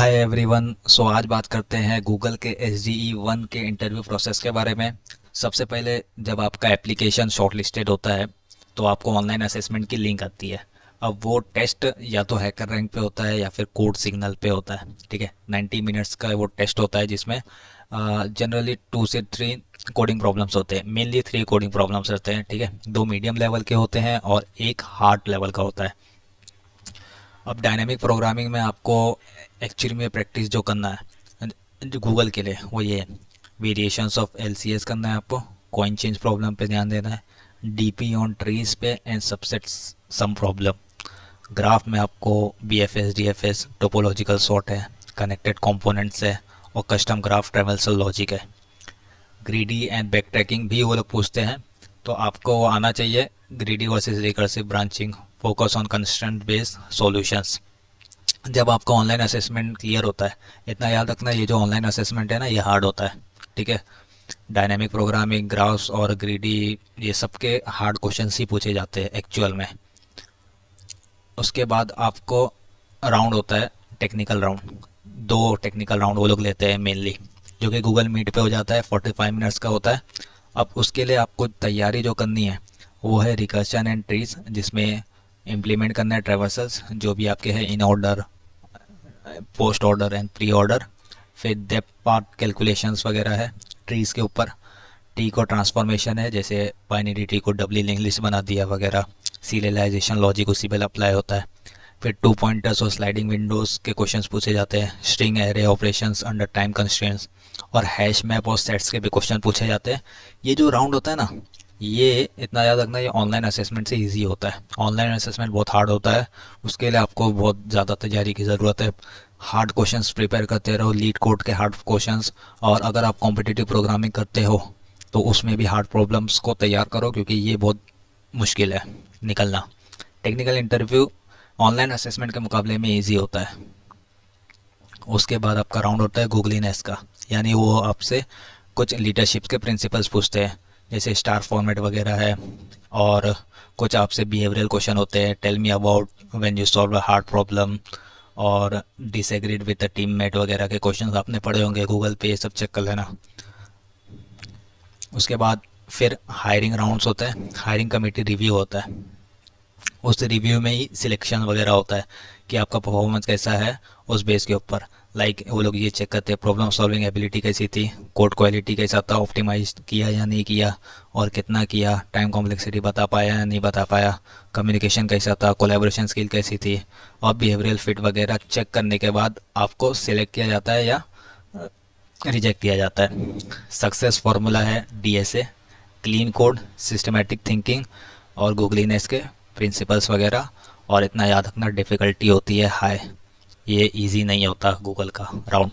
Hi everyone. सो आज बात करते हैं गूगल के SDE1 के इंटरव्यू प्रोसेस के बारे में। सबसे पहले जब आपका एप्लीकेशन शॉर्टलिस्टेड होता है तो आपको ऑनलाइन असेसमेंट की लिंक आती है। अब वो टेस्ट या तो हैकर रैंक पे होता है या फिर कोड सिग्नल पे होता है। ठीक है, 90 मिनट्स का वो टेस्ट होता है जिसमें जनरली 2 से 3 कोडिंग प्रॉब्लम्स होते हैं। मेनली 3 कोडिंग प्रॉब्लम्स रहते हैं। ठीक है, 2 मीडियम लेवल के होते हैं और एक हार्ड लेवल का होता है। अब डायनेमिक प्रोग्रामिंग में आपको एक्चुअली में प्रैक्टिस जो करना है जो गूगल के लिए वो ये है, वेरिएशंस ऑफ LCS करना है आपको, कॉइन चेंज प्रॉब्लम पे ध्यान देना है, DP ऑन ट्रीज पे and subsets sum problem. Graph में आपको BFS DFS टोपोलॉजिकल सॉर्ट है, कनेक्टेड कंपोनेंट्स है और कस्टम ग्राफ ट्रेवर्सल लॉजिक है। ग्रीडी एंड बैक ट्रैकिंग भी वो लोग पूछते हैं, तो आपको वो आना चाहिए। Greedy versus recursive branching, focus on constraint based solutions. जब आपका ऑनलाइन असेसमेंट क्लियर होता है, इतना याद रखना, ये जो ऑनलाइन असेसमेंट है ना ये हार्ड होता है। ठीक है, डायनेमिक प्रोग्रामिंग, ग्राफ्स और ग्रीडी ये सब के हार्ड क्वेश्चंस ही पूछे जाते हैं एक्चुअल में। उसके बाद आपको राउंड होता है, टेक्निकल राउंड। 2 टेक्निकल राउंड वो लोग लेते हैं मेनली, जो कि गूगल मीट पे हो जाता है, 45 मिनट्स का होता है। अब उसके लिए आपको तैयारी जो करनी है वो है रिकर्शन एंड ट्रीज, जिसमें इम्प्लीमेंट करना है ट्रेवर्सल्स जो भी आपके हैं, in order, post order and pre order. फिर डेप्थ पार्ट कैलकुलेशंस वगैरह है ट्रीज के ऊपर। टी को ट्रांसफॉर्मेशन है, जैसे बाइनरी ट्री को डबली लिंक लिस्ट बना दिया वगैरह। सीरियलाइजेशन लॉजिक उसी पे अप्लाई होता है। फिर 2 पॉइंटर्स और स्लाइडिंग विंडोज के क्वेश्चंस पूछे जाते हैं। String array operations under time constraints और हैश मैप और सेट्स के भी क्वेश्चन पूछे जाते हैं। ये जो राउंड होता है ना, ये इतना याद रखना, ये ऑनलाइन असेसमेंट से इजी होता है। ऑनलाइन असेसमेंट बहुत हार्ड होता है, उसके लिए आपको बहुत ज़्यादा तैयारी की ज़रूरत है। हार्ड क्वेश्चंस प्रिपेयर करते रहो, लीड कोड के हार्ड क्वेश्चंस। और अगर आप कॉम्पिटिटिव प्रोग्रामिंग करते हो तो उसमें भी हार्ड प्रॉब्लम्स को तैयार करो, क्योंकि ये बहुत मुश्किल है निकलना। टेक्निकल इंटरव्यू ऑनलाइन असेसमेंट के मुकाबले में ईजी होता है। उसके बाद आपका राउंड होता है गूगलीनेस का, यानी वो आपसे कुछ लीडरशिप के प्रिंसिपल्स पूछते हैं, जैसे स्टार फॉर्मेट वगैरह है। और कुछ आपसे बिहेवियरल क्वेश्चन होते हैं, tell me about when you solve a hard problem और डिसएग्रीड विद द टीममेट वगैरह के क्वेश्चन आपने पढ़े होंगे गूगल पे, ये सब चेक कर लेना। उसके बाद फिर हायरिंग राउंड्स होता है, हायरिंग कमेटी रिव्यू होता है। उस रिव्यू में ही सिलेक्शन वगैरह होता है कि आपका परफॉर्मेंस कैसा है, उस बेस के ऊपर। लाइक वो लोग ये चेक करते हैं प्रॉब्लम सॉल्विंग एबिलिटी कैसी थी, कोड क्वालिटी कैसा था, ऑप्टिमाइज किया या नहीं किया और कितना किया, टाइम कॉम्प्लेक्सिटी बता पाया या नहीं बता पाया, कम्युनिकेशन कैसा था, कोलैबोरेशन स्किल कैसी थी, और बिहेवियरल फिट वगैरह चेक करने के बाद आपको सिलेक्ट किया जाता है या रिजेक्ट किया जाता है। सक्सेस फार्मूला है DSA, clean code, systematic thinking और गूगलीनेस के प्रिंसिपल्स वगैरह। और इतना याद रखना, डिफ़िकल्टी होती है हाई, ये इजी नहीं होता गूगल का राउंड।